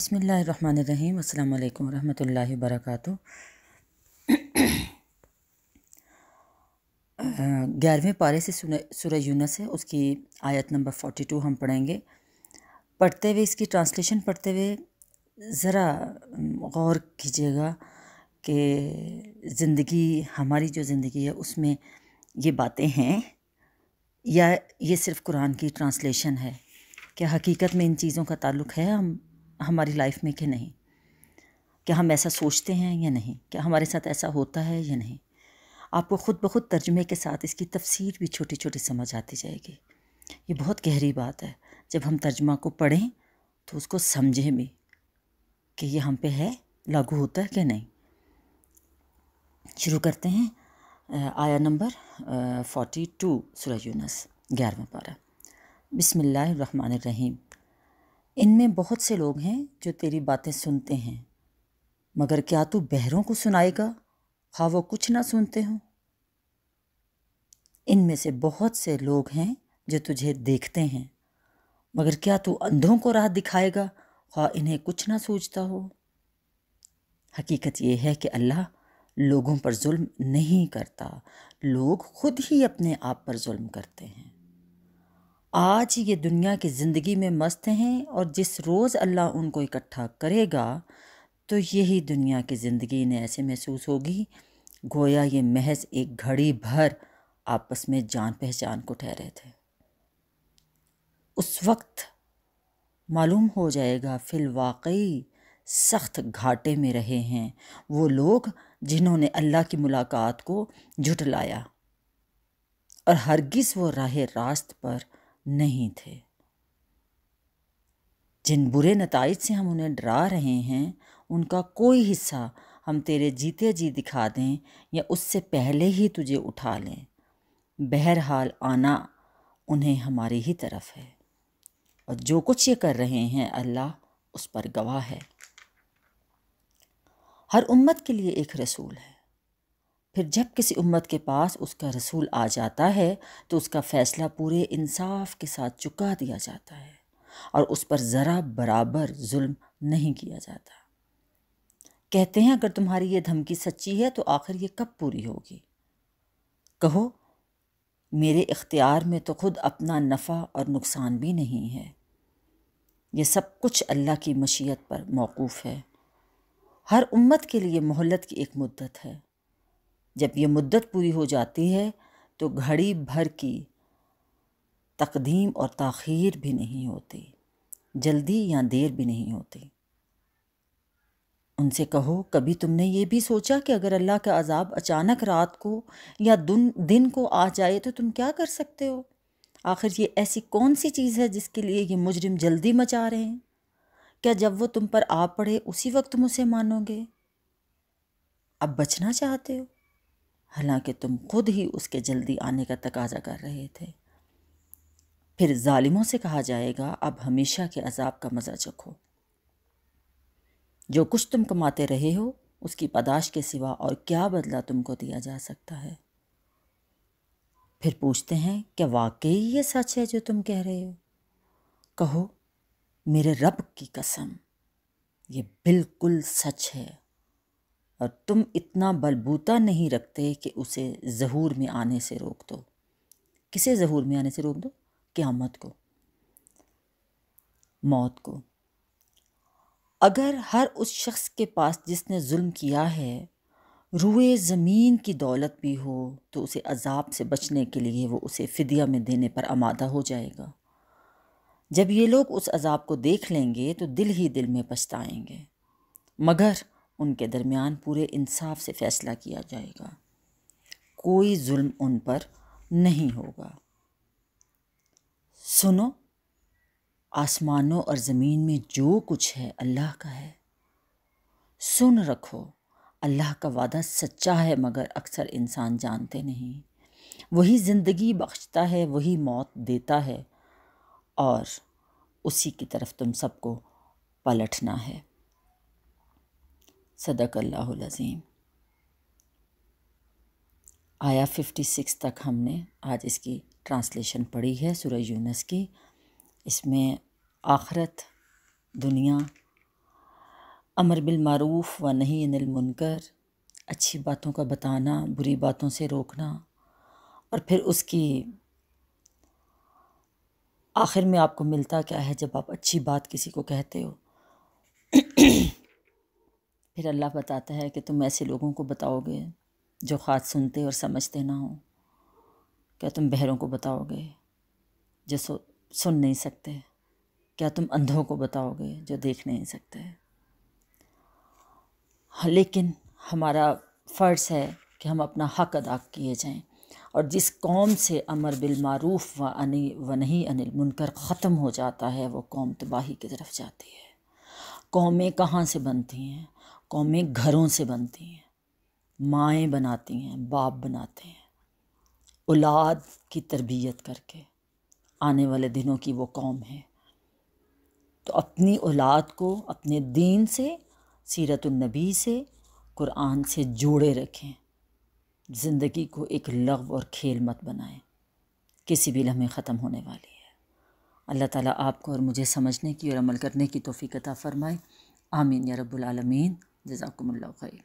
بسم اللہ الرحمن الرحیم۔ السلام علیکم ورحمۃ اللہ وبرکاتہ۔ 11ویں پارے سے سورہ یونس ہے، اس کی آیت نمبر 42 ہم پڑھیں گے۔ پڑھتے ہوئے، اس کی ٹرانسلیشن پڑھتے ہوئے ذرا غور کیجیے گا کہ زندگی، ہماری جو زندگی ہے اس میں یہ باتیں ہیں یا یہ صرف قرآن کی ٹرانسلیشن ہے؟ کیا حقیقت میں ان چیزوں کا تعلق ہے ہماری لائف میں کہ نہیں؟ کیا ہم ایسا سوچتے ہیں یا نہیں؟ کیا ہمارے ساتھ ایسا ہوتا ہے یا نہیں؟ آپ کو خود بخود ترجمے کے ساتھ اس کی تفسیر بھی چھوٹی چھوٹی سمجھ آتی جائے گی۔ یہ بہت گہری بات ہے، جب ہم ترجمہ کو پڑھیں تو اس کو سمجھیں بھی کہ یہ ہم پہ ہے، لاگو ہوتا ہے کہ نہیں۔ شروع کرتے ہیں آیا نمبر 42 سورہ یونس، 11واں پارہ۔ بسم اللہ الرحمن الرحیم۔ ان میں بہت سے لوگ ہیں جو تیری باتیں سنتے ہیں، مگر کیا تو بہروں کو سنائے گا خواہ وہ کچھ نہ سنتے ہوں؟ ان میں سے بہت سے لوگ ہیں جو تجھے دیکھتے ہیں، مگر کیا تو اندھوں کو راہ دکھائے گا خواہ انہیں کچھ نہ سوچتا ہو؟ حقیقت یہ ہے کہ اللہ لوگوں پر ظلم نہیں کرتا، لوگ خود ہی اپنے آپ پر ظلم کرتے ہیں۔ آج یہ دنیا کی زندگی میں مست ہیں، اور جس روز اللہ ان کو اکٹھا کرے گا تو یہی دنیا کی زندگی انہیں ایسے محسوس ہوگی گویا یہ محض ایک گھڑی بھر آپس میں جان پہچان کو ٹھہرے تھے۔ اس وقت معلوم ہو جائے گا فی الواقعی سخت گھاٹے میں رہے ہیں وہ لوگ جنہوں نے اللہ کی ملاقات کو جھٹلایا، اور ہرگز وہ راہ راست پر نہیں تھے۔ جن برے نتائج سے ہم انہیں ڈرا رہے ہیں ان کا کوئی حصہ ہم تیرے جیتے جی دکھا دیں یا اس سے پہلے ہی تجھے اٹھا لیں، بہرحال آنا انہیں ہماری ہی طرف ہے، اور جو کچھ یہ کر رہے ہیں اللہ اس پر گواہ ہے۔ ہر امت کے لیے ایک رسول ہے، پھر جب کسی امت کے پاس اس کا رسول آ جاتا ہے تو اس کا فیصلہ پورے انصاف کے ساتھ چکا دیا جاتا ہے، اور اس پر ذرا برابر ظلم نہیں کیا جاتا۔ کہتے ہیں اگر تمہاری یہ دھمکی سچی ہے تو آخر یہ کب پوری ہوگی؟ کہو میرے اختیار میں تو خود اپنا نفع اور نقصان بھی نہیں ہے، یہ سب کچھ اللہ کی مشیت پر موقوف ہے۔ ہر امت کے لیے مہلت کی ایک مدت ہے، جب یہ مدت پوری ہو جاتی ہے تو گھڑی بھر کی تقدیم اور تاخیر بھی نہیں ہوتی، جلدی یا دیر بھی نہیں ہوتی۔ ان سے کہو کبھی تم نے یہ بھی سوچا کہ اگر اللہ کا عذاب اچانک رات کو یا دن کو آ جائے تو تم کیا کر سکتے ہو؟ آخر یہ ایسی کون سی چیز ہے جس کے لیے یہ مجرم جلدی مچا رہے ہیں؟ کیا جب وہ تم پر آ پڑے اسی وقت تم اسے مانو گے؟ اب بچنا چاہتے ہو، حالانکہ تم خود ہی اس کے جلدی آنے کا تقاضا کر رہے تھے۔ پھر ظالموں سے کہا جائے گا اب ہمیشہ کے عذاب کا مزہ چکھو۔ جو کچھ تم کماتے رہے ہو اس کی پاداش کے سوا اور کیا بدلہ تم کو دیا جا سکتا ہے؟ پھر پوچھتے ہیں کیا واقعی یہ سچ ہے جو تم کہہ رہے ہو؟ کہو میرے رب کی قسم یہ بالکل سچ ہے، اور تم اتنا بلبوتا نہیں رکھتے کہ اسے ظہور میں آنے سے روک دو۔ کسے ظہور میں آنے سے روک دو؟ قیامت کو، موت کو۔ اگر ہر اس شخص کے پاس جس نے ظلم کیا ہے روئے زمین کی دولت بھی ہو تو اسے عذاب سے بچنے کے لیے وہ اسے فدیہ میں دینے پر آمادہ ہو جائے گا۔ جب یہ لوگ اس عذاب کو دیکھ لیں گے تو دل ہی دل میں پچھتائیں گے، مگر ان کے درمیان پورے انصاف سے فیصلہ کیا جائے گا، کوئی ظلم ان پر نہیں ہوگا۔ سنو، آسمانوں اور زمین میں جو کچھ ہے اللہ کا ہے، سن رکھو اللہ کا وعدہ سچا ہے مگر اکثر انسان جانتے نہیں۔ وہی زندگی بخشتا ہے، وہی موت دیتا ہے، اور اسی کی طرف تم سب کو پلٹنا ہے۔ صدق اللہ العظیم۔ آیا 56 تک ہم نے آج اس کی ٹرانسلیشن پڑھی ہے سورہ یونس کی۔ اس میں آخرت، دنیا امر بالمعروف و نہی عن المنکر، اچھی باتوں کا بتانا، بری باتوں سے روکنا، اور پھر اس کی آخر میں آپ کو ملتا کیا ہے جب آپ اچھی بات کسی کو کہتے ہو؟ پھر اللہ بتاتا ہے کہ تم ایسے لوگوں کو بتاؤ گے جو خود سنتے اور سمجھتے نہ ہوں؟ کیا تم بہروں کو بتاؤ گے جو سن نہیں سکتے؟ کیا تم اندھوں کو بتاؤ گے جو دیکھ نہیں سکتے؟ لیکن ہمارا فرض ہے کہ ہم اپنا حق ادا کیے جائیں، اور جس قوم سے امر بالمعروف و نہی عن المنکر ختم ہو جاتا ہے وہ قوم تباہی کی طرف جاتی ہے۔ قومیں کہاں سے بنتی ہیں؟ قومیں گھروں سے بنتی ہیں، مائیں بناتی ہیں، باپ بناتے ہیں، اولاد کی تربیت کر کے آنے والے دنوں کی وہ قوم ہے۔ تو اپنی اولاد کو اپنے دین سے، سیرت النبی سے، قرآن سے جوڑے رکھیں، زندگی کو ایک لغو اور کھیل مت بنائیں، کسی بھی لمحے ختم ہونے والی ہے۔ اللہ تعالیٰ آپ کو اور مجھے سمجھنے کی اور عمل کرنے کی توفیق عطا فرمائے، آمین یا رب العالمین۔ جزاکم اللہ خیر۔